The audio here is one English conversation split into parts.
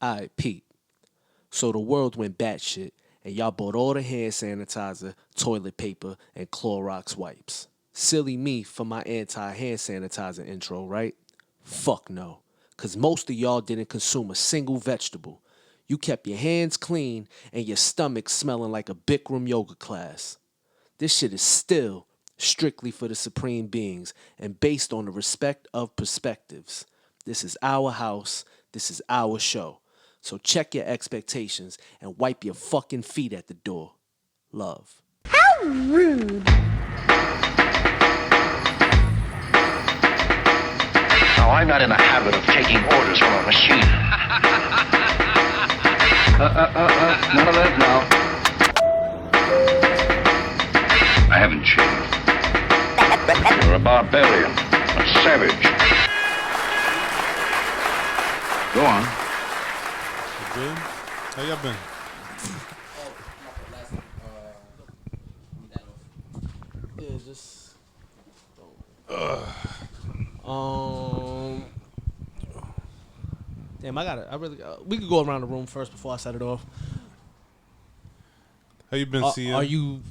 Alright, Pete. So the world went batshit, and y'all bought all the hand sanitizer, toilet paper, and Clorox wipes. Silly me for my anti-hand sanitizer intro, right? Fuck no. Cause most of y'all didn't consume a single vegetable. You kept your hands clean and your stomach smelling like a Bikram yoga class. This shit is still strictly for the supreme beings and based on the respect of perspectives. This is our house. This is our show. So check your expectations and wipe your fucking feet at the door. Love. How rude. Now, I'm not in the habit of taking orders from a machine. None of that now. I haven't changed. You're a barbarian, a savage. Go on. Good? How y'all been? Yeah, just. Damn, I really. We could go around the room first before I set it off. How you been, CM? Are you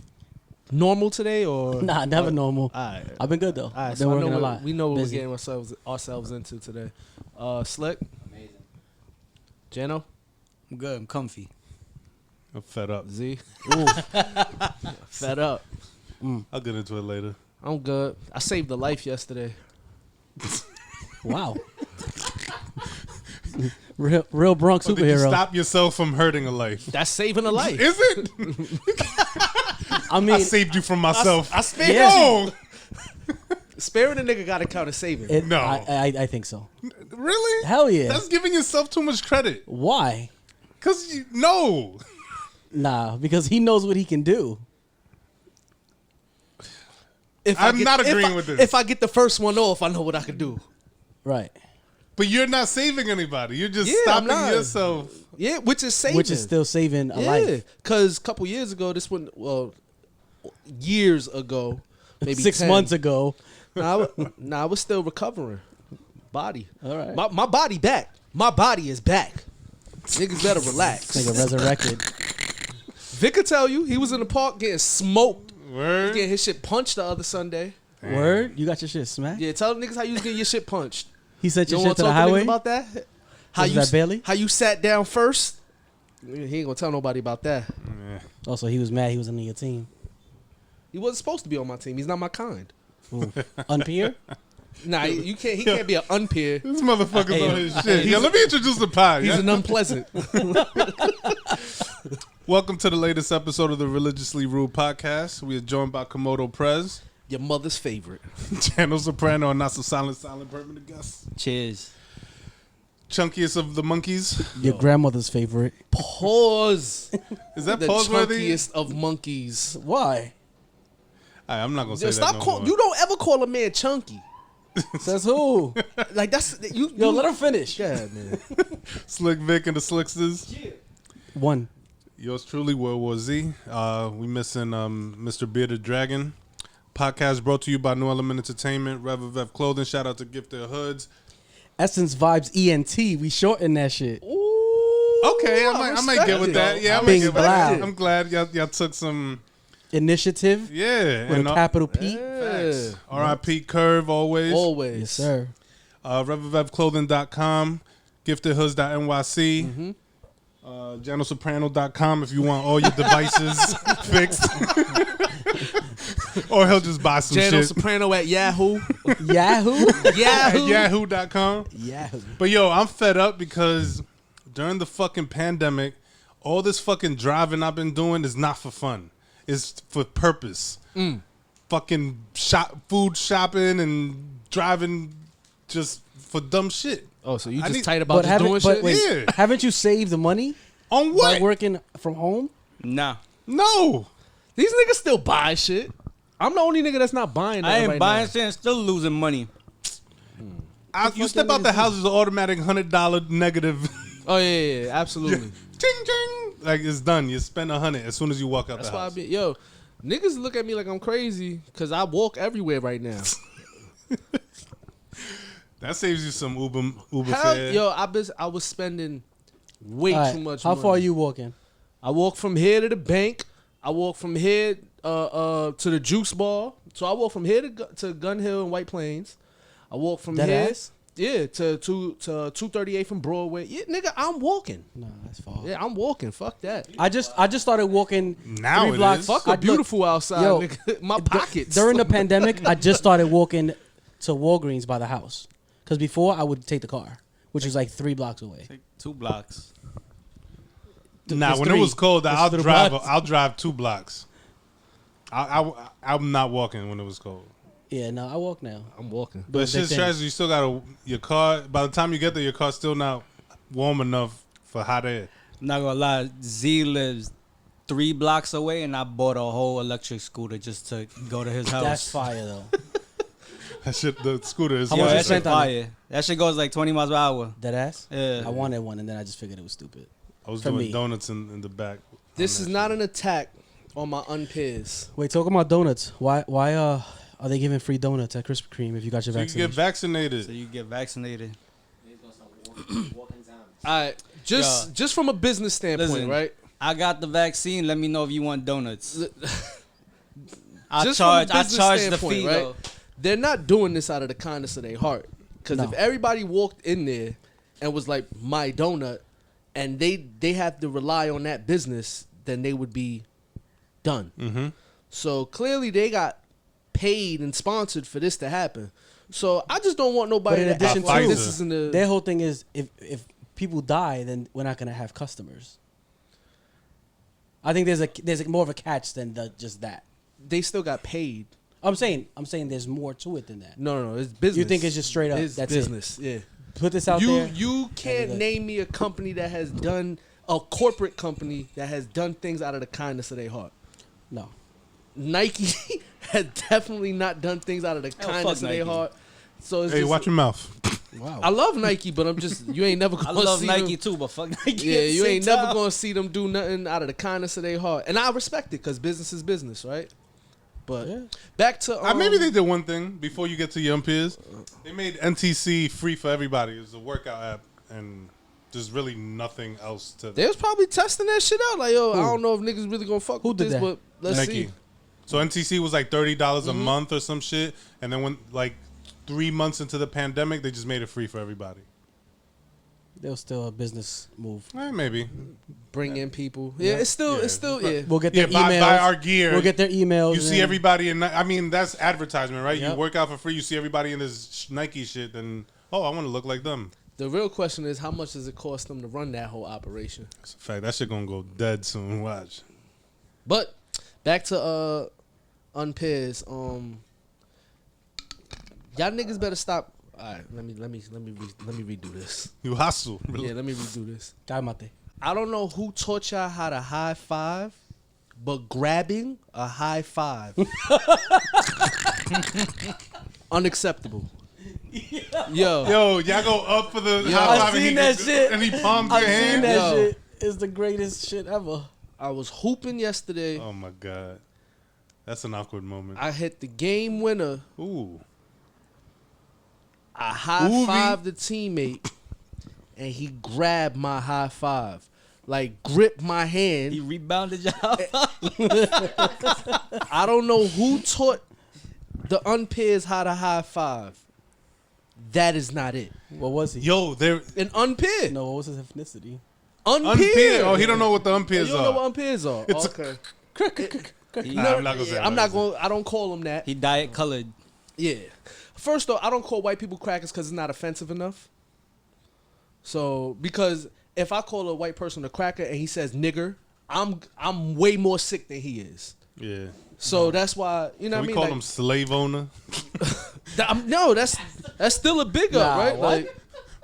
normal today or? Nah, never normal. All right. I've been good though. All right, Been so working a lot. we know what Busy. we're getting ourselves into today. Slick. Amazing. Jano. I'm good. I'm comfy. I'm fed up. Z. Fed up. I'll get into it later. I'm good. I saved a life yesterday. Wow. real Bronx But did you superhero. stop yourself from hurting a life? That's saving a life. Is it? I mean, I saved you from myself. I spared No. Sparing a nigga got to count as saving. it, No. I think so. Really? Hell yeah. That's giving yourself too much credit. Why? Because no. Nah, because he knows what he can do. I'm not agreeing with this. If I get the first one off, I know what I can do. Right. But you're not saving anybody. You're just Yeah, I'm stopping not. yourself. Yeah, which is saving. Which is still saving a life. because a couple years ago, years ago, maybe 6 10. months ago. I was still recovering. Body. All right. My body back. My body is back. Niggas better relax. Nigga resurrected. Vic could tell you he was in the park getting smoked. Word. Getting his shit punched the other Sunday. Word? You got your shit smacked? Yeah, tell niggas how you was getting your shit punched. He sent You your don't shit want to to the talk to niggas highway? about that? Was that Bailey? How you sat down first? He ain't gonna tell nobody about that. Also, he was mad he was on your team. He wasn't supposed to be on my team. He's not my kind. Unpeer? Nah, you can't. He can't be an unpeer. This motherfucker's Hey, on his shit. Yeah, let me introduce the pod. He's Yeah? an unpleasant. Welcome to the latest episode of the Religiously Rude podcast. We are joined by Komodo Prez, Your mother's favorite. Channel Soprano, and not so silent permanent guest. Cheers. Chunkiest of the monkeys. Your grandmother's favorite. Pause. Is that The pause worthy? chunkiest of monkeys. Why? I'm not gonna say Just that. stop No call. more. You don't ever call a man chunky. Says who? Like that's you. Yo, let him finish. Yeah, man. Slick Vic and the Slicksters. One. Yours truly, World War Z. We missing Mr. Bearded Dragon. Podcast brought to you by New Element Entertainment, Rev Clothing. Shout out to Gifted Hoods. Essence Vibes ENT. We shorten that shit. Ooh, Okay, I might get with that. Yeah, I might Bing get with that. Blau. I'm glad y'all took some. Initiative. Yeah, With and a capital P. facts. R.I.P. Curve always. Always. Yes, sir. RevClothing.com, giftedhoods.nyc, JanoSoprano.com if you want all your devices fixed. Or he'll just buy some Jano shit. Soprano at Yahoo. Yahoo? At Yahoo. Yahoo.com. Yahoo. But yo, I'm fed up because during the fucking pandemic, all this fucking driving I've been doing is not for fun. It's for purpose. Fucking food shopping and driving just for dumb shit. Oh, so you I just need- tight about just doing shit? wait, Yeah. haven't you saved the money On by what? working from home? Nah. No. These niggas still buy shit. I'm the only nigga that's not buying that I ain't right buying now. shit and still losing money. You step out the house, it's an automatic $100 negative. Oh, yeah, absolutely. Ching, ching. Like, it's done. You spend $100 as soon as you walk out That's the why I house. be, yo, niggas look at me like I'm crazy because I walk everywhere right now. That saves you some Uber Hell, fare. yo, I was spending Way All right, too much How money. far are you walking? I walk from here to the bank. I walk from here to the juice bar. So I walk from here to Gun Hill and White Plains. I walk from Dead here, ass? yeah, to 238 from Broadway. Yeah, nigga, I'm walking. No, that's far. Yeah, I'm walking. Fuck that. I just started walking Now 3 it blocks. is. Fuck I- a beautiful outside, yo, nigga. My pockets. During the pandemic, I just started walking to Walgreens by the house. Because before, I would take the car, which was like 3 blocks away. Like 2 blocks. Nah, It's when 3. it was cold, It's I'll 3 drive. blocks. I'll drive 2 blocks. I'm not walking when it was cold. Yeah, no, I walk now. I'm walking. But it's just trash. You still gotta your car. By the time you get there, your car's still not warm enough for hot air. I'm not gonna lie, Z lives 3 blocks away, and I bought a whole electric scooter just to go to his house. That's fire, though. That shit, the scooter is. How Yo, much you that shit spent on fire. That shit goes like 20 miles per hour. Dead ass? Yeah. I wanted one, and then I just figured it was stupid. I was for doing me. donuts in the back. This on is that not shit. an attack on my unpeers. Wait, talking about donuts. Why are they giving free donuts at Krispy Kreme if you got your So you can get vaccination? vaccinated. So you get vaccinated. All right, just from a business standpoint, Listen. right? I got the vaccine. Let me know if you want donuts. I Just from a charge business the standpoint, fee right? though. They're not doing this out of the kindness of their heart. Because No. if everybody walked in there and was like, my donut, and they have to rely on that business, then they would be done. Mm-hmm. So clearly they got paid and sponsored for this to happen. So I just don't want nobody But in to addition act like to- this is in the... Their whole thing is if people die, then we're not gonna have customers. I think there's more of a catch than just that. They still got paid. I'm saying there's more to it than that. No, it's business. You think it's just straight up, It's that's it. business, yeah. Put this out You there. you can't good. name me a company that has done a corporate company that has done things out of the kindness of their heart. No. Nike has definitely not done things out of the Hell, kindness fuck of their Nike. heart. So it's Hey, just, watch your mouth. Wow. I love Nike, but I'm just you ain't never I gonna love see Nike them, too, but fuck Nike. yeah, at the you same ain't never time. gonna see them do nothing out of the kindness of their heart, and I respect it because business is business, right? But Yeah. back to Maybe they did one thing before you get to your peers. They made NTC free for everybody. It's a workout app, and there's really nothing else to. they was probably testing that shit out. Like, yo, I don't know if niggas really gonna fuck Who with did this, that? but let's Nike. see. So NTC was like $30 a month or some shit, and then when like 3 months into the pandemic, they just made it free for everybody. There was still a business move. Maybe. Bring in people. Yeah, it's still, yeah. We'll get Yeah, their emails. buy our gear. We'll get their emails. You see and- everybody in. I mean, that's advertisement, right? You Yep. work out for free. You see everybody in this Nike shit, then I want to look like them. The real question is, how much does it cost them to run that whole operation? It's a fact. That shit gonna go dead soon. Watch. But back to unpeers. Y'all niggas better stop. All right, let me redo this. You hustle. Yeah, let me redo this. Cálmate. I don't know who taught y'all how to high five, but grabbing a high five, unacceptable. Yo, y'all go up for the high I five and seen he that goes- shit. and he palms I've your seen hand. that Yo. shit. It's the greatest shit ever. I was hooping yesterday. Oh my god, that's an awkward moment. I hit the game winner. Ooh, I high Oovie. fived the teammate, and he grabbed my high five, like gripped my hand. He rebounded y'all. I don't know who taught the unpeers how to high five. That is not it. What was he? yo, they're An unpeer. No, what was his ethnicity? Unpeer. unpeer. Oh, he don't know what the Oh, unpeers you don't know are. what unpeers are. It's a- okay. Nah, I'm not gonna say. I'm not going. I don't call them that. He diet colored. Yeah. First though, I don't call white people crackers because it's not offensive enough. So because if I call a white person a cracker and he says nigger, I'm way more sick than he is. Yeah. So that's why you know Can what I we mean. call Like, him slave owner? no, that's still a big up, Nah, right? what? Like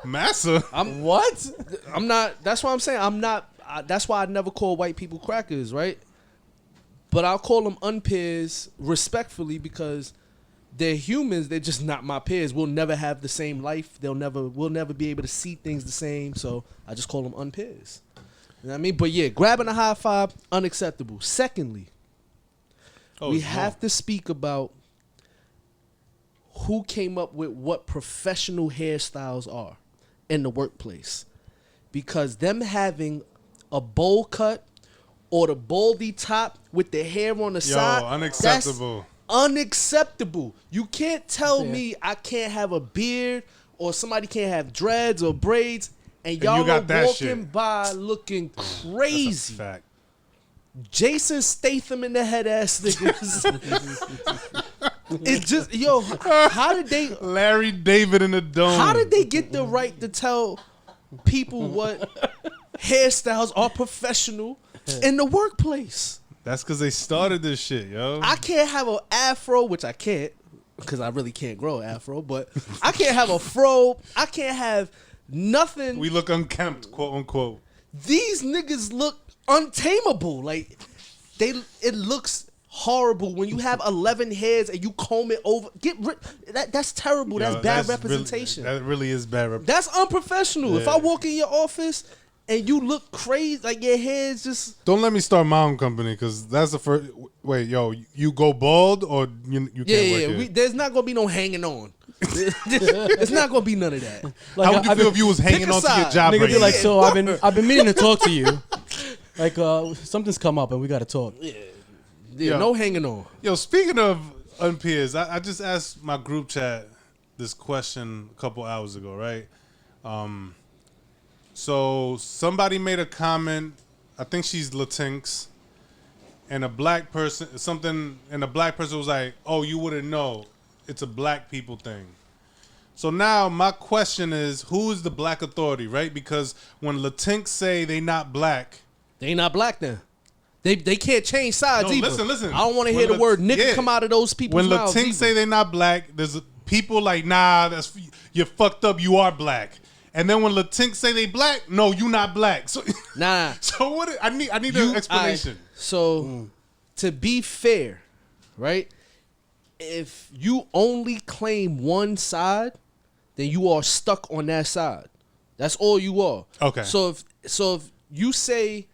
Massa. What? I'm not. That's why I'm saying I'm not. That's why I never call white people crackers, right? But I'll call them unpeers respectfully because they're humans. They're just not my peers. We'll never have the same life. We'll never be able to see things the same. So I just call them unpeers. You know what I mean? But yeah, grabbing a high five, unacceptable. Secondly, we have to speak about who came up with what professional hairstyles are in the workplace. because them having a bowl cut or the baldy top with the hair on the side, unacceptable. That's unacceptable. You can't tell Yeah. me I can't have a beard or somebody can't have dreads or braids and you y'all got are that walking shit. by looking That's a crazy. fact. Jason Statham in the head ass niggas. It's just how did they Larry David in the dome. how did they get the right to tell people what hairstyles are professional in the workplace? That's because they started this shit, yo. I can't have an afro, which I can't because I really can't grow an afro, but I can't have a fro. I can't have nothing. We look unkempt, quote unquote. These niggas look untamable. Like it looks horrible when you have 11 hairs and you comb it over. Get rid. That's terrible. Yo, That's bad really- representation. that really is bad representation. That's unprofessional. If Yeah. I walk in your office and you look crazy, like your hair's just Don't let me start my own company because that's the first. Wait, yo, you go bald or you can't work here? there's not gonna be no hanging on. It's not gonna be none of that. Like, How would you feel if you was hanging a on to your side. job Nigga right be like, now? so I've been meaning to talk to you. Like something's come up and we got to talk. Yeah, Yo. no hanging on. Yo, speaking of unpeers, I just asked my group chat this question a couple hours ago, right? So somebody made a comment. I think she's Latinx, and a black person was like, "Oh, you wouldn't know. It's a black people thing." So now my question is, who is the black authority, right? Because when Latinx say they not black, They ain't not black then. They can't change sides No, either. listen. I don't want to hear When the word nigga yeah. come out of those people's when mouths. Latinx either. say they not black, there's people like, nah, you're fucked up. You are black. And then when Latinx say they black, no, you not black. So Nah. So what? I need an explanation. So, to be fair, right? If you only claim one side, then you are stuck on that side. That's all you are. Okay. So if you say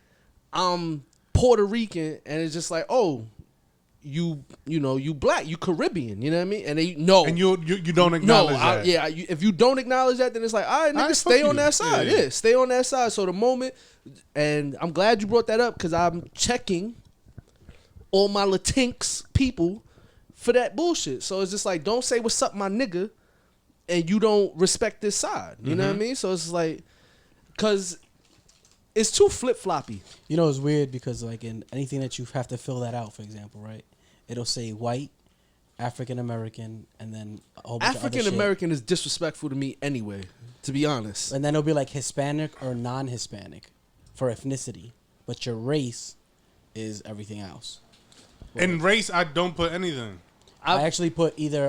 I'm Puerto Rican and it's just like, oh, you black, you Caribbean, you know what I mean? And they no. And you don't acknowledge that. If you don't acknowledge that, then it's like, all right, nigga, Alright, stay fuck on you. that side. Yeah, yeah. Yeah, stay on that side. So the moment, and I'm glad you brought that up because I'm checking all my Latinx people for that bullshit. So it's just like, don't say what's up, my nigga, and you don't respect this side. You know what I mean? So it's like, because it's too flip-floppy. You know, it's weird because like in anything that you have to fill that out, for example, right? It'll say white, African American, and then a whole bunch of other African shit. American is disrespectful to me anyway, to be honest. And then it'll be like Hispanic or non-Hispanic for ethnicity, but your race is everything else. In race, I don't put anything. I actually put either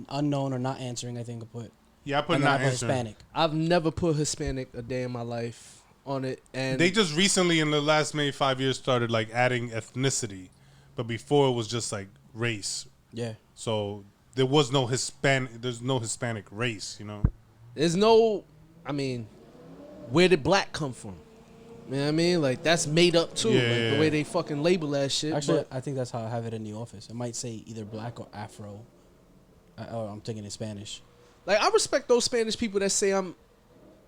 unknown or not answering. I think I put. Yeah, I put And then I not put answering. Hispanic. I've never put Hispanic a day in my life on it, and They just recently, in the last maybe 5 years, started like adding ethnicity, but before it was just like race. Yeah. So there was no Hispanic. There's no Hispanic race, you know. there's no. I mean, where did black come from? You know what I mean? Like that's made up too. Yeah, like yeah, the way yeah. they fucking label that shit. Actually, but I think that's how I have it in the office. It might say either black or Afro. I'm thinking in Spanish. like I respect those Spanish people that say I'm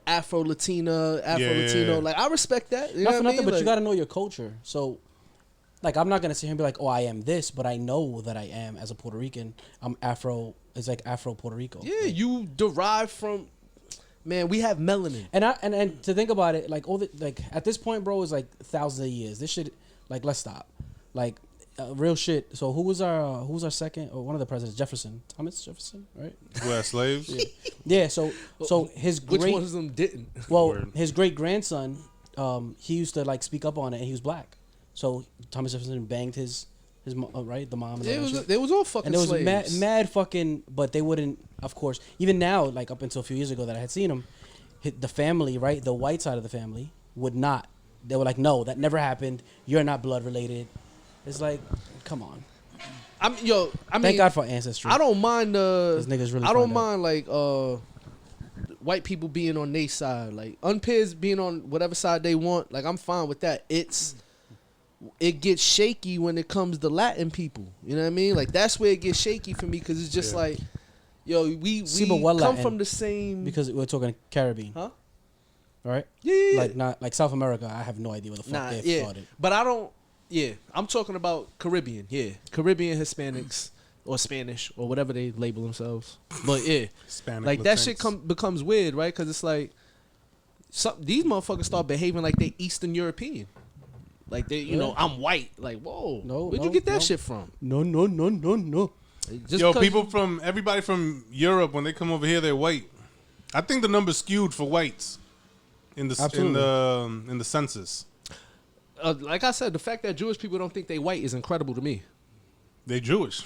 Afro Latino. Yeah. Like I respect that. You know Not for what I nothing, mean? but you Like, got to know your culture. So, like, I'm not gonna sit here and be like, "Oh, I am this," but I know that I am as a Puerto Rican. I'm Afro. It's like Afro Puerto Rico. yeah, you derive from. Man, we have melanin. And to think about it, like all the like at this point, bro, is like thousands of years. This shit, like, let's stop, like, real shit. So who was our second or one of the presidents? Thomas Jefferson, right? Who had slaves? Yeah. So his Which great, ones of them didn't? well, Word. his great grandson, he used to like speak up on it, and he was black. So Thomas Jefferson banged his right, the mom. And all that shit. They was all fucking And there was slaves. mad fucking, but they wouldn't, of course, even now, like up until a few years ago that I had seen them, the family, right, the white side of the family would not. They were like, no, that never happened. You're not blood related. It's like, come on. I mean, Thank God for ancestry. I don't mind. Those niggas really I don't find out. mind like white people being on their side, like unpeers being on whatever side they want. Like I'm fine with that. It gets shaky when it comes to Latin people. You know what I mean? Like that's where it gets shaky for me because it's just like, yo, we See, but what come Latin? from the same. Because we're talking Caribbean. Huh? right? Yeah. Like not like South America. I have no idea where the fuck Nah, they yeah. started. But I don't. Yeah, I'm talking about Caribbean. Yeah, Caribbean Hispanics or Spanish or whatever they label themselves. But yeah, Hispanic like that Latinx. shit becomes weird, right? Because it's like these motherfuckers start behaving like they Eastern European. Like they, you know, I'm white. Like, whoa, No, where'd no, you get that no. shit from? No. Just Yo, because people from everybody from Europe when they come over here, they're white. I think the number's skewed for whites in the in the census. like I said, the fact that Jewish people don't think they white is incredible to me. They Jewish.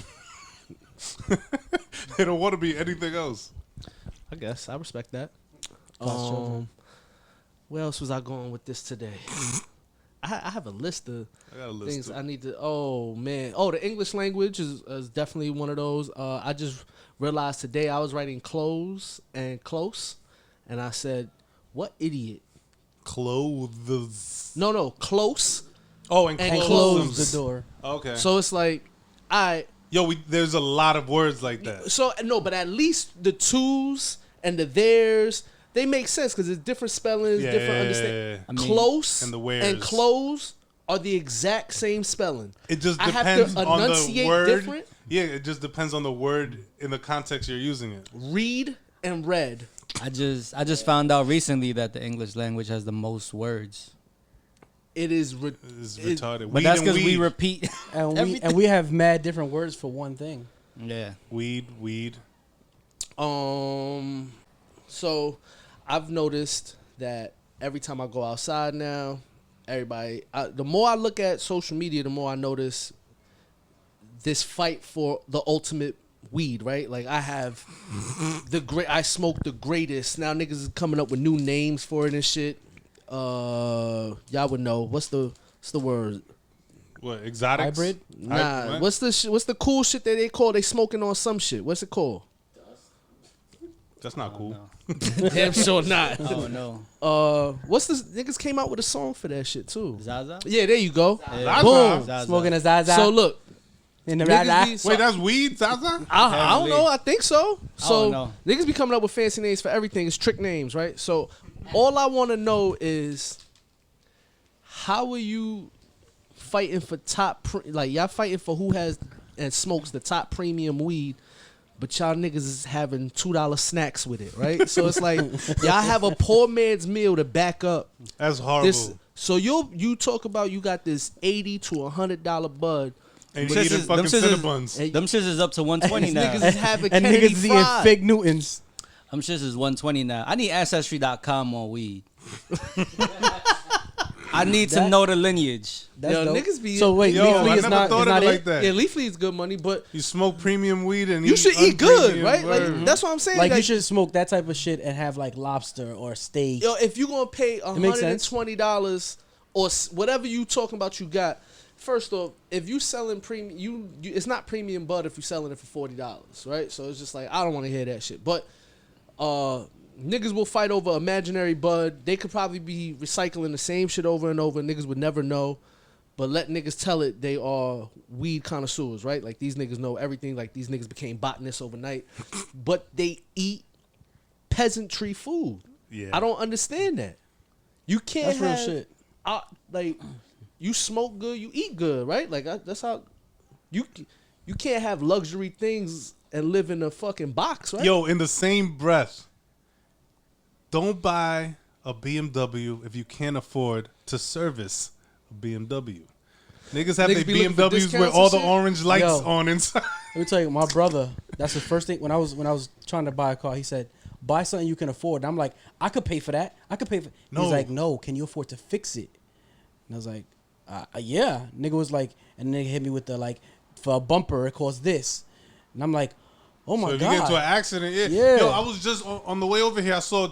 They don't want to be anything else. I guess I respect that. God's children. Where else was I going with this today? I have a list of I got a list things too. I need to. Oh man! Oh, the English language is definitely one of those. I just realized today I was writing close and close, and I said, "What idiot?" Clothes. No, close Oh, and and clothes. close. The door. Okay. So it's like, Yo, there's a lot of words like that. So no, but at least the twos and the theirs, they make sense because it's different spellings, Yeah, different yeah, understanding. yeah. I mean, Close and the wheres. and close are the exact same spelling. It just I have depends to on the enunciate word. different. Yeah, it just depends on the word in the context you're using it. Read and read. I just found out recently that the English language has the most words. It is It's retarded. But that's and because we weed. repeat And everything. we have mad different words for one thing. Yeah. Weed. So I've noticed that every time I go outside now, everybody. The more I look at social media, the more I notice this fight for the ultimate weed. Right? Like I have I smoke the greatest. Now niggas is coming up with new names for it and shit. Y'all would know what's the word? What, exotics? Hybrid? Nah, what's the cool shit that they call? They smoking on some shit. What's it called? That's not cool. Damn sure not. Oh no. What's this? Niggas came out with a song for that shit too. Zaza? Yeah, there you go. Zaza? Boom. Zaza. Smoking a Zaza. So look, in the niggas rah-rah. be- so- Wait, that's weed, Zaza? I don't know. I think so. So know. niggas be coming up with fancy names for everything. It's trick names, right? So all I want to know is how are you fighting for like y'all fighting for who has and smokes the top premium weed, but y'all niggas is having $2 snacks with it, right? So it's like y'all have a poor man's meal to back up That's horrible. this. So you talk about you got this $80 to $100 bud. and Them you eating shits- fucking them shits is- Cinnabons. And Them shits is up to 120 now. niggas is having And Kennedy niggas is eating Fried. fake Newtons. Them shits is 120 now. I need ancestry.com on weed. I need to That- know the lineage. That's Yo, dope. niggas be- So wait, Yo, Leafly I is never not, thought is of not it it? like that. Yeah, Leafly is good money, but You smoke premium weed and you should eat good, unpremium right? Like word. that's what I'm saying. Like you should smoke that type of shit and have like lobster or steak. Yo, if you gonna pay makes sense. $120 or whatever you talking about, you got. First off, if you selling premium, you it's not premium bud if you selling it for $40, right? So it's just like I don't want to hear that shit. But niggas will fight over imaginary bud. They could probably be recycling the same shit over and over. Niggas would never know. But let niggas tell it they are weed connoisseurs, right? Like these niggas know everything. Like these niggas became botanists overnight. But they eat peasantry food. Yeah. I don't understand that. You can't That's real have shit. like you smoke good, you eat good, right? Like that's how you can't have luxury things and live in a fucking box, right? Yo, in the same breath, don't buy a BMW if you can't afford to service a BMW. Niggas have Niggas be their looking for BMWs with discounts all and the shit? orange lights Yo. on inside. Let me tell you, my brother. That's the first thing when I was trying to buy a car. He said, "Buy something you can afford." And I'm like, "I could pay for that. I could pay for." No. He's like, "No, can you afford to fix it?" And I was like, "Yeah." Nigga was like, and nigga hit me with the like, for a bumper it costs this, and I'm like, "Oh my So if god!" you get into an accident, yeah. Yeah. Yo, I was just on the way over here. I saw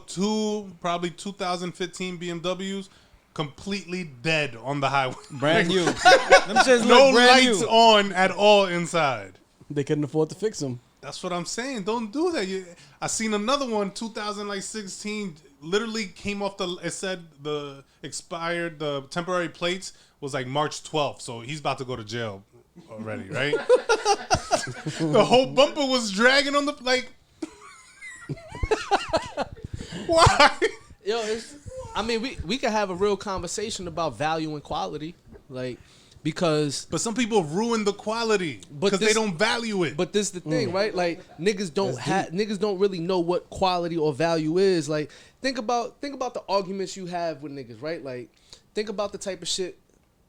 probably 2015 BMWs completely dead on the highway. Brand new. Them shits No look brand lights new. on at all inside. They couldn't afford to fix them. That's what I'm saying. Don't do that. I seen another one, 2016, literally came off it said the temporary plates was like March 12th. So he's about to go to jail already, right? The whole bumper was dragging on why? Yo, it's I mean, we could have a real conversation about value and quality, like because. But some people ruin the quality But because they this- don't value it. But this the thing, right? Like niggas don't really know what quality or value is. Like think about the arguments you have with niggas, right? Like think about the type of shit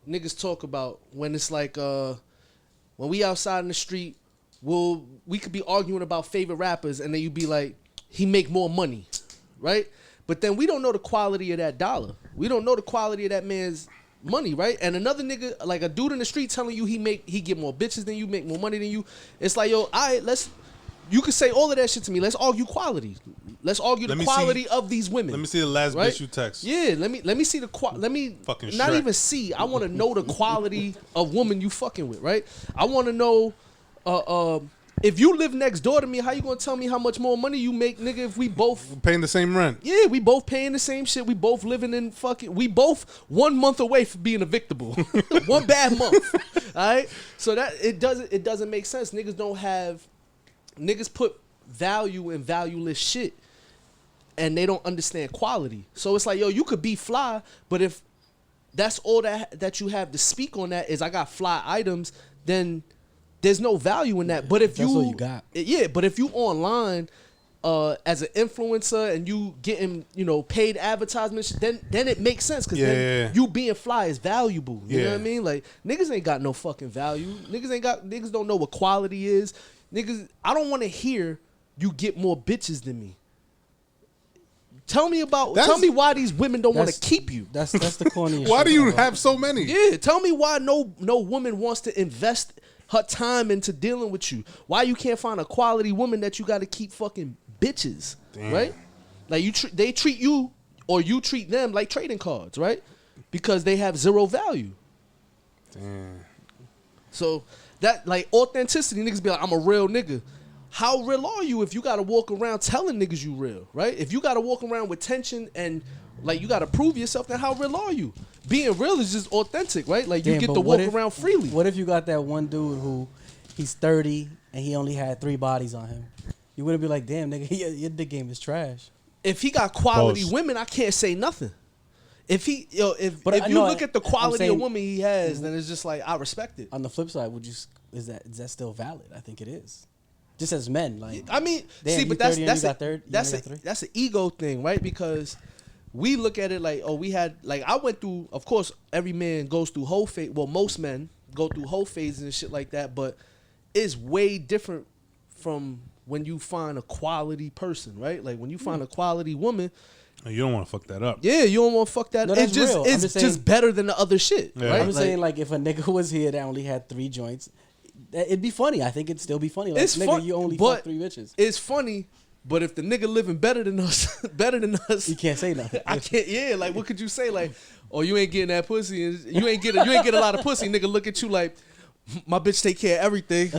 niggas talk about when it's like when we outside in the street, we could be arguing about favorite rappers and then you be like, he make more money, right? But then we don't know the quality of that dollar. We don't know the quality of that man's money, right? And another nigga, like a dude in the street telling you he get more bitches than you, make more money than you. It's like, yo, all right, you could say all of that shit to me. Let's argue quality. Let's argue the quality of these women. Let me see the last right? bitch you text. Yeah, let me see the let me Fucking not Shrek. even see. I want to know the quality of woman you fucking with, right? I want to know if you live next door to me, how you gonna tell me how much more money you make, nigga, if we both Paying the same rent. yeah, we both paying the same shit. We both living in we both 1 month away from being evictable. One bad month. All right? So that it doesn't make sense. Niggas put value in valueless shit and they don't understand quality. So it's like, yo, you could be fly, but if that's all that you have to speak on that is I got fly items, then there's no value in that. But if That's all you got. Yeah, but if you online as an influencer and you getting, paid advertisements, then it makes sense because then you being fly is valuable. You know what I mean? Like niggas ain't got no fucking value. Niggas don't know what quality is. Niggas, I don't want to hear you get more bitches than me. Tell me why these women don't want to keep you. That's the corny. Why do you have so many? Yeah, tell me why no woman wants to invest her time into dealing with you. Why you can't find a quality woman that you got to keep fucking bitches, right? Like they treat you or you treat them like trading cards, right? Because they have zero value. Damn. So that like authenticity, niggas be like, I'm a real nigga. How real are you if you gotta walk around telling niggas you real, right? If you gotta walk around with tension and like you gotta prove yourself, then how real are you? Being real is just authentic, right? Like you get to walk around freely. What if you got that one dude who he's 30 and he only had 3 bodies on him? You wouldn't be like, damn, nigga, your dick game is trash. If he got quality women, I can't say nothing. If you look at the quality of woman he has, then it's just like I respect it. On the flip side, is that still valid? I think it is. Just as men, like I mean, damn, see, but that's that's an ego thing, right? Because we look at it like, oh, we had like I went through. Of course, every man goes through whole phase. Well, most men go through whole phases and shit like that, but it's way different from when you find a quality person, right? Like when you find a quality woman. You don't want to fuck that up. Yeah, you don't want to fuck that. No, It's that's real. it's just better than the other shit, Yeah. right? I'm saying like if a nigga was here that only had 3 joints, it'd be funny. I think it'd still be funny. Like, it's nigga, fun, you only but fuck 3 bitches. It's funny, but if the nigga living better than us, You can't say nothing. I can't. Yeah, like what could you say? Like, oh, you ain't getting that pussy, and you ain't get a lot of pussy. Nigga, look at you like, my bitch take care of everything.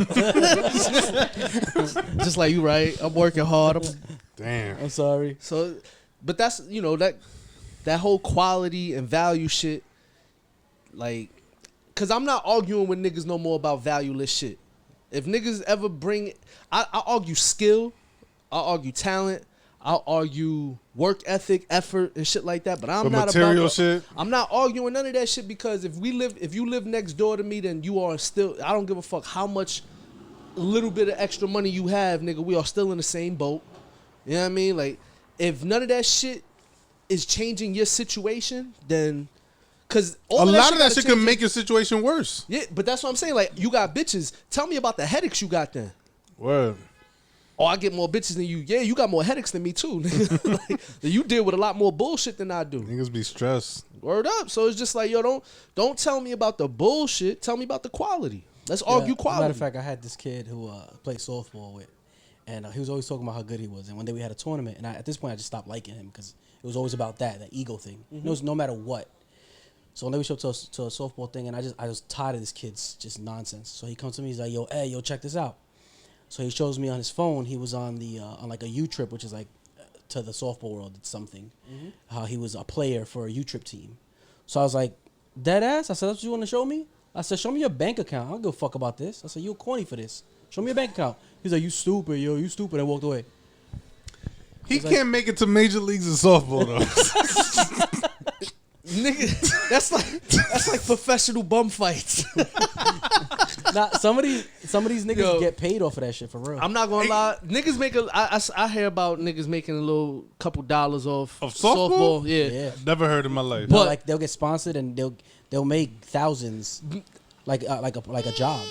Just like you, right? I'm working hard. Damn. I'm sorry. So, but that's that whole quality and value shit, like, cause I'm not arguing with niggas no more about valueless shit. If niggas ever bring, I argue skill, I argue talent, I'll argue work ethic, effort, and shit like that. But I'm not material about shit. I'm not arguing none of that shit because if you live next door to me, then you are still. I don't give a fuck how much little bit of extra money you have, nigga. We are still in the same boat. You know what I mean? Like, if none of that shit is changing your situation, then because A lot of that shit can make your situation worse. Yeah, but that's what I'm saying. Like, you got bitches. Tell me about the headaches you got then. Word. Oh, I get more bitches than you. Yeah, you got more headaches than me too. Nigga. Like, you deal with a lot more bullshit than I do. Niggas be stressed. Word up. So it's just like, yo, don't tell me about the bullshit. Tell me about the quality. Let's argue quality. Matter of fact, I had this kid who played softball with, and he was always talking about how good he was. And one day we had a tournament, and at this point I just stopped liking him because it was always about that ego thing. It was no matter what. So one day we showed to a softball thing, and I was tired of this kid's just nonsense. So he comes to me, he's like, yo, check this out. So he shows me on his phone. He was on on like a U trip, which is like to the softball world. It's something. How he was a player for a U trip team. So I was like, dead ass. I said, that's what you want to show me? I said, show me your bank account. I don't give a fuck about this. I said, you corny for this. Show me your bank account. He's like, you stupid, yo, you stupid. I walked away. He can't make it to major leagues in softball though. Nigga, that's like professional bum fights. Nah, some of these niggas Yo. get paid off of that shit for real. I'm not gonna lie, niggas make I hear about niggas making a little couple dollars off Of softball? Yeah. Yeah. Never heard in my life. No, But- like they'll get sponsored and they'll make thousands, like a job.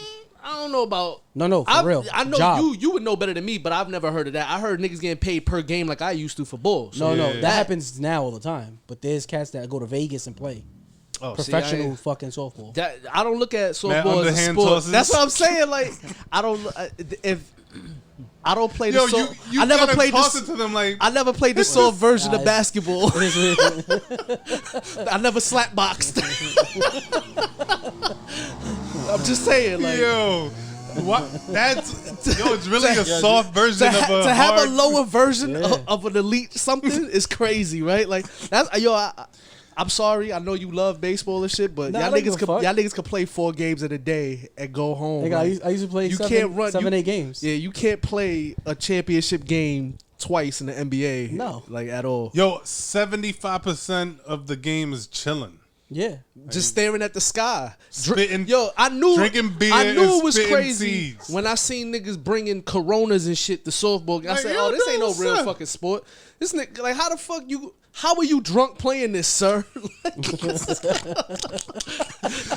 I don't know about No, for real. I know Job. you would know better than me, but I've never heard of that. I heard niggas getting paid per game like I used to for bulls. No, Yeah. that happens now all the time. But there's cats that go to Vegas and play Oh, professional fucking softball. That I don't look at Man, softball as a underhand sport. tosses. That's what I'm saying. Like I don't if I don't play the Yo, soft. you I never gotta played toss this. it to them like I never played the soft version of Guys. basketball. I never slap boxed. I'm just saying, like yo. What? It's really a soft version to, of a to have hard, a lower version Yeah. of an elite something is crazy, right? Like that's I'm sorry, I know you love baseball and shit, but Nah, I y'all like niggas the could fuck. y'all niggas could play 4 games in a day and go home. Nigga, like, I used to play you seven, can't run 8 games. Yeah, you can't play a championship game twice in the NBA. No. like at all. Yo, 75% of the game is chilling. Yeah. Just staring at the sky. Spitting- Yo, I knew drinking beer I knew and it was spitting crazy seeds. when I seen niggas bringing Coronas and shit to softball. I Like, said, yo, "Oh, this no, ain't no what's real up? fucking sport." This nigga, like, how the fuck you? How are you drunk playing this, sir?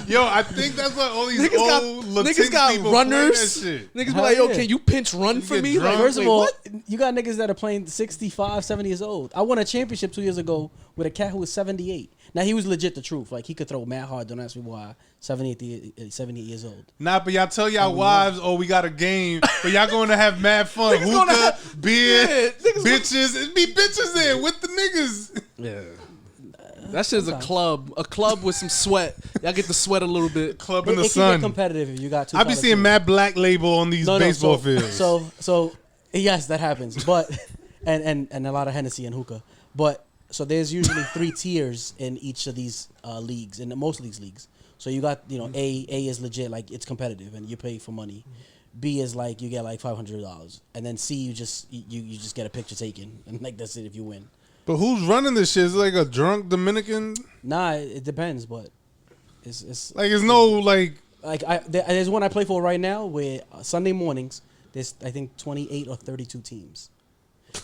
Yo, I think that's what all these old niggas Latin got people runners. play that shit. Niggas be Hell like, "Yo, yeah. can you pinch run for get me?" drunk. Like, First of wait, all, what? you got niggas that are playing 65, 70 years old. I won a championship 2 years ago with a cat who was 78. Now, he was legit the truth. Like, he could throw mad hard. Don't ask me why. 78 years old. Nah, but y'all tell y'all wives, oh, we got a game, but y'all going to have mad fun. Niggas gonna Hookah, have- beer, Yeah, niggas bitches. It be bitches there with the niggas. Yeah. That shit's a club with some sweat. Y'all get to sweat a little bit. Club It in the can sun. get competitive if you got two. I be college seeing teams. mad black label on these baseball so, fields. So yes, that happens. But and a lot of Hennessy and hookah. But so there's usually 3 tiers in each of these leagues, in most of these leagues. So you got A is legit, like it's competitive and you pay for money. B is like you get like $500, and then C you just get a picture taken, and like that's it if you win. But who's running this shit? Is it like a drunk Dominican? Nah, it depends, but it's Like, it's no, like, like there's one I play for right now where Sunday mornings there's I think 28 or 32 teams.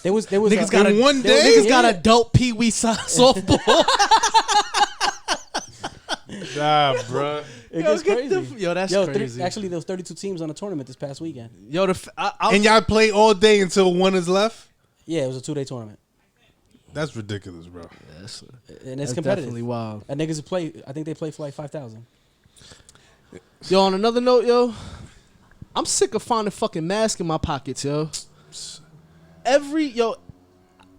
There was Niggas got in one day? Niggas got adult pee wee softball. nah, bruh. It Yo, gets get crazy. Yo, that's crazy. Actually, there was 32 teams on the tournament this past weekend. Yo, And y'all play all day until one is left? Yeah, it was a 2-day tournament, That's ridiculous, bro. and it's that's competitive. definitely wild. And niggas play. I think they play for like 5,000. Yo, on another note, yo, I'm sick of finding fucking masks in my pockets, yo.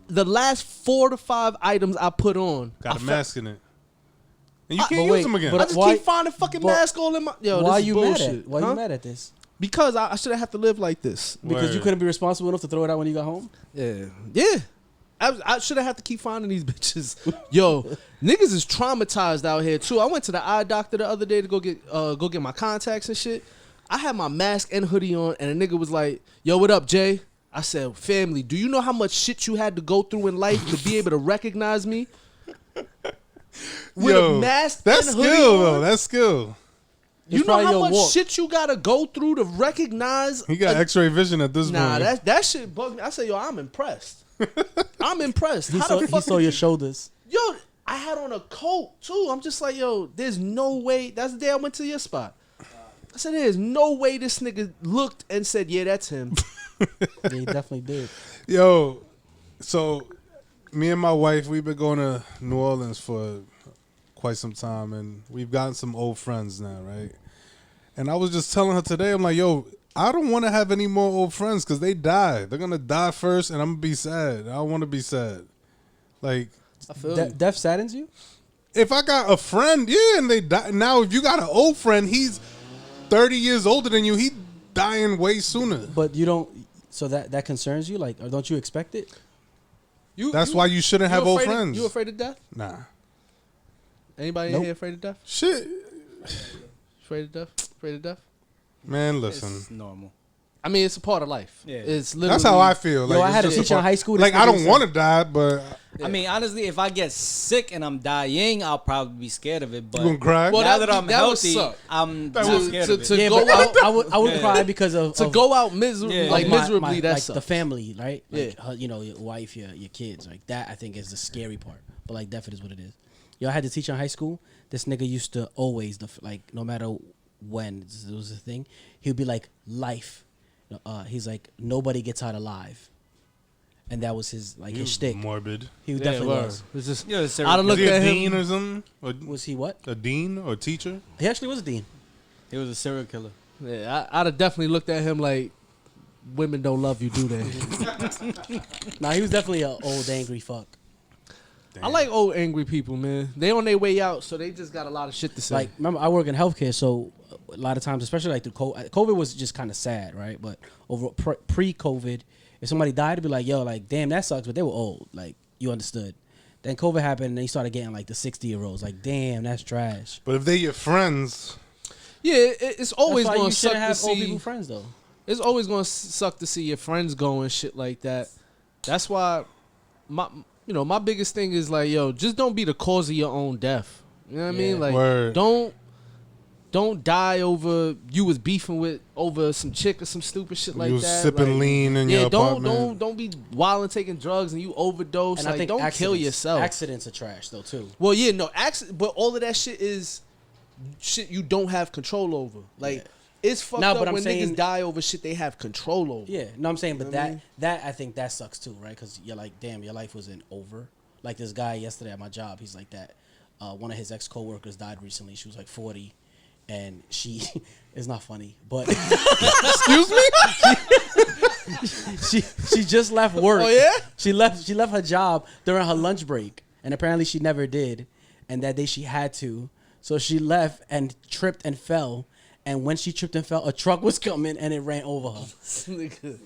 The last 4 to 5 items I put on, Got I a mask in it. And you But can't use wait, them again. but I just why- keep finding fucking but masks all in my. Yo, Why this is you bullshit. mad at? Why Huh? you mad at this? Because I shouldn't have to live like this. Because you Word. couldn't be responsible enough to throw it out when you got home. Yeah. I should have had to keep finding these bitches. Yo, niggas is traumatized out here too. I went to the eye doctor the other day to go get my contacts and shit. I had my mask and hoodie on, and a nigga was like, "Yo, what up, Jay?" I said, "Family, do you know how much shit you had to go through in life to be able to recognize me?" With Yo, a mask that's and hoodie skill, on? though. That's skill. You It's know probably how your much walk. shit you gotta go through to recognize? He got X-ray vision at this Nah, point. that shit bugged me. I said, "Yo, I'm impressed. I'm impressed." He How saw, the fuck he saw did your you- shoulders. Yo, I had on a coat too. I'm just like, yo, there's no way. That's the day I went to your spot. I said, there's no way this nigga looked and said, yeah, that's him. Yeah, he definitely did. Yo, so me and my wife, we've been going to New Orleans for quite some time, and we've gotten some old friends now, right? And I was just telling her today, I'm like, yo, I don't want to have any more old friends because they die. They're going to die first, and I'm going to be sad. I don't want to be sad. Like, I feel you. Death saddens you? if I got a friend, yeah, and they die. Now, if you got an old friend, he's 30 years older than you, he dying way sooner. But you don't. So that concerns you, like, or don't you expect it? That's why you shouldn't have old afraid of- friends. You afraid of death? Nah. Anybody Nope. in here afraid of death? Shit. Afraid of death? Afraid of death? Man, listen. It's normal. I mean, it's a part of life. Yeah. It's literally. That's how I feel. Yo, I it's had a just teacher in part- high school. Like this I nigga don't said- want to die, but I mean, honestly, if I get sick and I'm dying, I'll probably be scared of it. But you gonna cry. Well, now that- that I'm that would healthy, suck. I'm That not would- scared to- of it. to Yeah, go but out- I would Yeah. cry because to of go out miserably, Yeah. like my- miserably. my, That's like the family, right? Like, Yeah. you know, your wife, your kids, like that. I think is the scary part. But like, death is what it is. Yo, I had this teacher in high school. This nigga used to always like no matter when it was a thing, he would be like life. He's like nobody gets out alive, and that was his like his shtick. morbid. He Yeah, definitely word. was. It's just. Yeah, I done Was looked he a at dean him. or something? Or Was he what? a dean or a teacher? He actually was a dean. He was a serial killer. Yeah, I'd have definitely looked at him like, women don't love you, do they? Nah, he was definitely an old angry fuck. I like old angry people, man. They on their way out, so they just got a lot of shit to say. Like, remember, I work in healthcare, so a lot of times, especially like through COVID, COVID was just kind of sad, right? But over pre-COVID, if somebody died, it'd be like, yo, like, damn, that sucks, but they were old. Like, you understood. Then COVID happened, and then you started getting like the 60-year-olds. Like, damn, that's trash. But if they your friends, yeah, it's always That's why going you to suck shouldn't to have old see. people friends, though. It's always going to suck to see your friends go and shit like that. That's why my biggest thing is like, yo, just don't be the cause of your own death. You know what I mean? Like, Word. don't die over you was beefing with over some chick or some stupid shit like you was that. sipping like, lean in yeah, your apartment. don't be wild and taking drugs and you overdose. And Like, I think don't kill accidents- yourself. Accidents are trash, though, too. Well, yeah, no, but all of that shit is shit you don't have control over. Like, Yeah. it's fucked No, up but I'm when saying- niggas die over shit they have control over. Yeah, no, I'm saying, but You know what I mean? that I think that sucks, too, right? Because you're like, damn, your life wasn't over. Like this guy yesterday at my job, he's like that. One of his ex-coworkers died recently. She was like 40. And she it's not funny, but Excuse me? she just left work. Oh, yeah? She left her job during her lunch break, and apparently she never did. And that day she had to, so she left and tripped and fell. And when she tripped and fell, a truck was coming and it ran over her.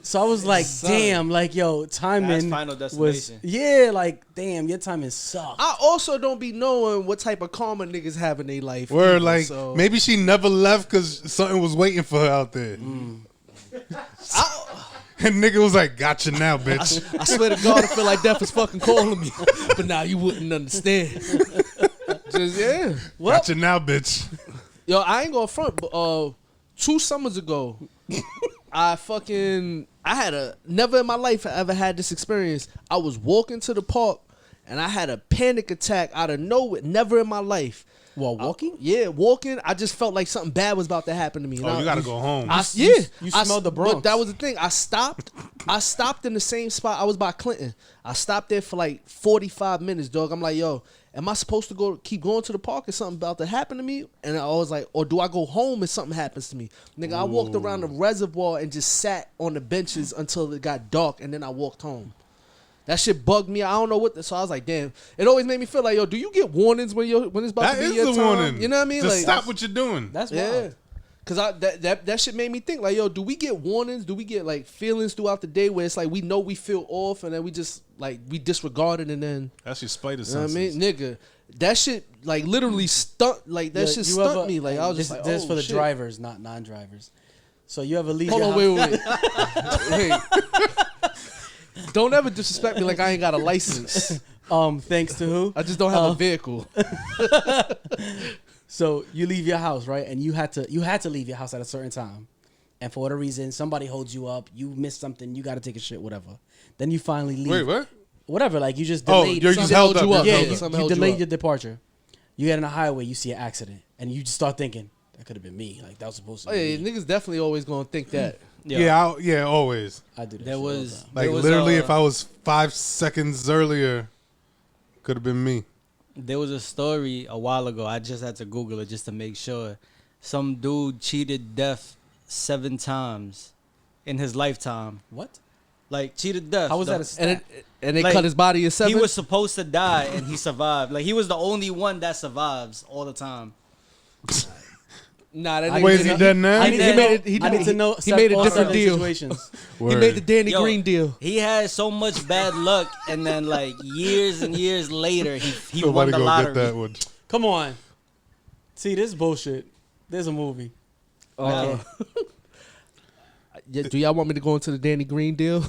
So I was like, damn, like yo, timing That's Final was Destination. yeah, like damn, your timing sucks. I also don't be knowing what type of karma niggas have in their life. Word, either, like so. maybe she never left because something was waiting for her out there. And nigga was like, "Gotcha now, bitch." I swear to God, I feel like death is fucking calling me. But now you wouldn't understand. Just yeah. Gotcha now, bitch. Yo, I ain't gonna front, but 2 summers ago, I had never in my life I ever had this experience. I was walking to the park and I had a panic attack out of nowhere. Never in my life. While walking? Walking. I just felt like something bad was about to happen to me. Oh, you gotta go home. You smelled the Bronx. But that was the thing. I stopped in the same spot. I was by Clinton. I stopped there for like 45 minutes, dog. I'm like, yo, am I supposed to keep going to the park? Is something about to happen to me? And I was like, or do I go home if something happens to me? Nigga, I walked around the reservoir and just sat on the benches until it got dark, and then I walked home. That shit bugged me. I don't know so I was like, damn. It always made me feel like, yo, do you get warnings when it's about That to be is your the time? warning. You know what I mean? Just Like, stop what you're doing. That's yeah. wild. Cause that shit made me think like, yo, do we get warnings? Do we get like feelings throughout the day where it's like we know we feel off and then we just like we disregard it and then That's your spider you know what I senses. mean, nigga, that shit like literally stunt like that Yo, shit you stunt ever- me like I was just like, this oh, for the shit. drivers, not non-drivers. So you ever leave Hold your on, house? wait. Don't ever disrespect me like I ain't got a license. Thanks to who? I just don't have a vehicle. So you leave your house, right? And you had to leave your house at a certain time. And for whatever reason, somebody holds you up, you missed something, you gotta take a shit, whatever. Then you finally leave. Wait, what? Whatever, like you just Oh, delayed. you're something. just held up. you up. Yeah, Yeah, you, something you held you delayed up. your departure. You get on the highway, you see an accident, and you just start thinking that could have been me. Like that was supposed to Oh, be yeah, me. niggas definitely always gonna think that. Yeah, always. I do that. There shit all the was- time. Like There was, literally, if I was 5 seconds earlier, could have been me. There was a story a while ago. I just had to Google it just to make sure. Some dude cheated death 7 times in his lifetime. What? Like cheated death. How was The- that a And stat? they Like, cut his body in 7. He was supposed to die and he survived. Like he was the only one that survives all the time. Nah, that I nigga Wait, is did he it. dead now? I need, He to, made know, it- he I did- need to know. he made a all different 7 deal. Situations. He made the Danny Yo, Green deal. He had so much bad luck, and then like years and years later, he won Nobody the gonna lottery. get that one. Come on. See, this is bullshit. There's a movie. Yeah, do y'all want me to go into the Danny Green deal?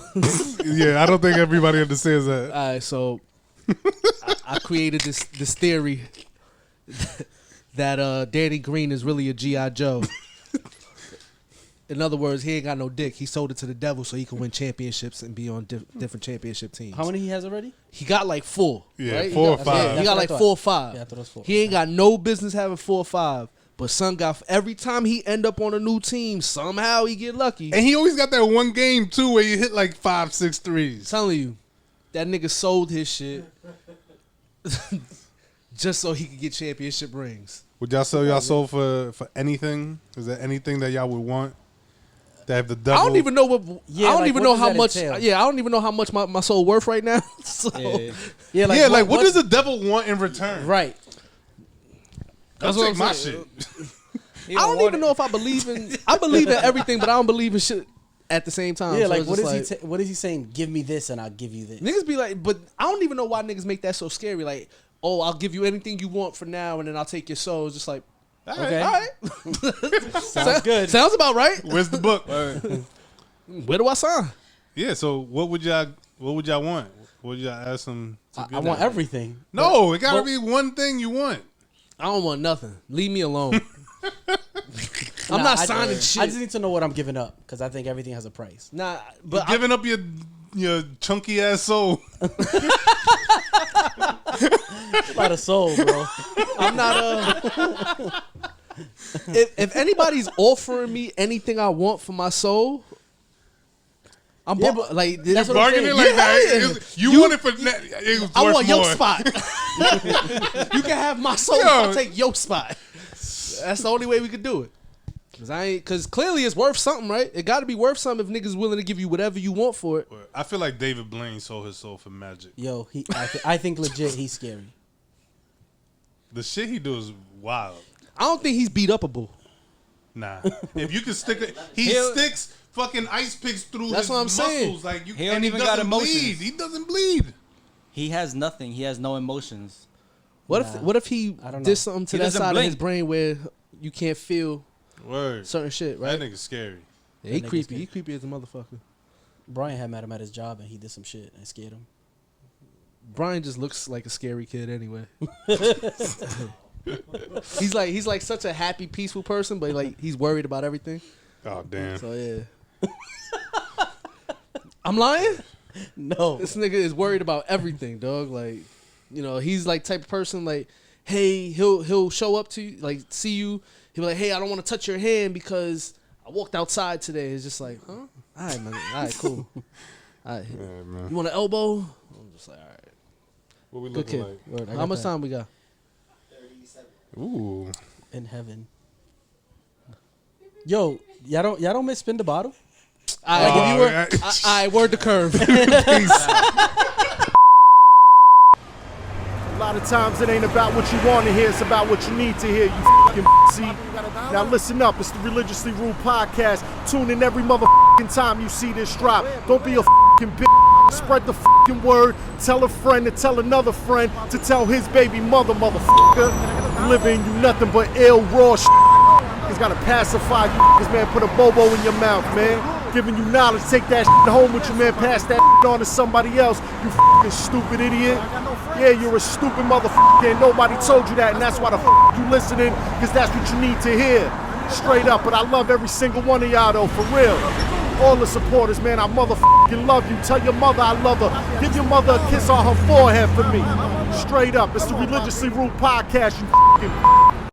Yeah, I don't think everybody understands that. All right, so I created this theory that Danny Green is really a G.I. Joe. In other words, he ain't got no dick. He sold it to the devil so he can win championships and be on different championship teams. How many he has already? He got like 4. Yeah, right? 4 or He 5. got like 4 or 5. Yeah, I thought it was 4. He ain't got no business having 4 or 5. But son got every time he end up on a new team, somehow he get lucky. And he always got that one game too where you hit like 5, 6 I'm threes. telling you, that nigga sold his shit just so he could get championship rings. Would y'all sell y'all soul for anything? Is there anything that y'all would want? That have the devil? I don't even know what. Yeah, I don't like, even what know does how that much. entail? Yeah, I don't even know how much my soul worth right now. So Yeah. What what's- does the devil want in return? Right. That's what take I'm my saying. shit. I don't even know if I believe in. I believe in everything, but I don't believe in shit at the same time. Yeah, So like it's what just is he? What is he saying? Give me this, and I'll give you this. Niggas be like, but I don't even know why niggas make that so scary. Like, oh, I'll give you anything you want for now, and then I'll take your soul. It's just like, Okay. all right, Sounds good. sounds about right. Where's the book? Where do I sign? Yeah. So what would y'all want? What would y'all ask him? To I give want y'all? everything. No, it gotta Well- be one thing you want. I don't want nothing. Leave me alone. I'm not signing shit. I just need to know what I'm giving up because I think everything has a price. Nah, But but I, giving up your chunky ass soul. It's about a soul, bro. I'm not if anybody's offering me anything I want for my soul, I'm Yeah, but like that's this- what I'm Bargaining saying. like Yeah, that. yeah. You want it for it was I worth want your more. spot. You can have my soul. Yo. I'll take your spot. That's the only way we could do it. Cause clearly it's worth something, right? It got to be worth something if niggas willing to give you whatever you want for it. I feel like David Blaine sold his soul for magic. Yo, I think legit he's scary. The shit he do is wild. I don't think he's beat upable. Nah. If you can stick it, he He'll- sticks fucking ice picks through That's his what I'm muscles. saying. Like you, He don't and even he got doesn't emotions. bleed. He doesn't bleed. He has nothing. He has no emotions. What if he I don't know. did something to He that doesn't side of blink. his brain where you can't feel Word. certain shit, right? That nigga's scary. Yeah, he That nigga's creepy. scary. He creepy as a motherfucker. Brian had met him at his job and he did some shit and scared him. Brian just looks like a scary kid anyway. he's like such a happy, peaceful person, but like he's worried about everything. Oh damn. So yeah. I'm lying? No. This nigga is worried about everything, dog. Like, you know, he's like type of person like, hey, he'll show up to you, like see you. He'll be like, hey, I don't want to touch your hand because I walked outside today. It's just like, huh? All right, man. All right, cool. All right. Yeah, man. You want an elbow? I'm just like, all right. What we Good looking kid. like? Word, I How got much that. time we got? Ooh. In heaven. Yo, y'all don't miss spin the bottle? All right, Oh, if you were, yeah. I word the curve. A lot of times it ain't about what you want to hear, it's about what you need to hear, you fucking see. Now listen up, it's the Religiously Rude Podcast. Tune in every motherfucking time you see this drop. Don't be a fucking bitch. Spread the fucking word. Tell a friend to tell another friend to tell his baby mother, motherfucker. Living you nothing but ill, raw shit. He's gotta pacify you, man. Put a bobo in your mouth, man. Giving you knowledge, take that shit home with you, man. Pass that shit on to somebody else. You fucking stupid idiot. Yeah, you're a stupid motherfucker, and nobody told you that, and that's why the fuck you listening, because that's what you need to hear. Straight up, but I love every single one of y'all, though, for real. All the supporters, man, I motherfucking love you. Tell your mother I love her. Give your mother a kiss on her forehead for me. Straight up, it's the Religiously Rude Podcast, you fucking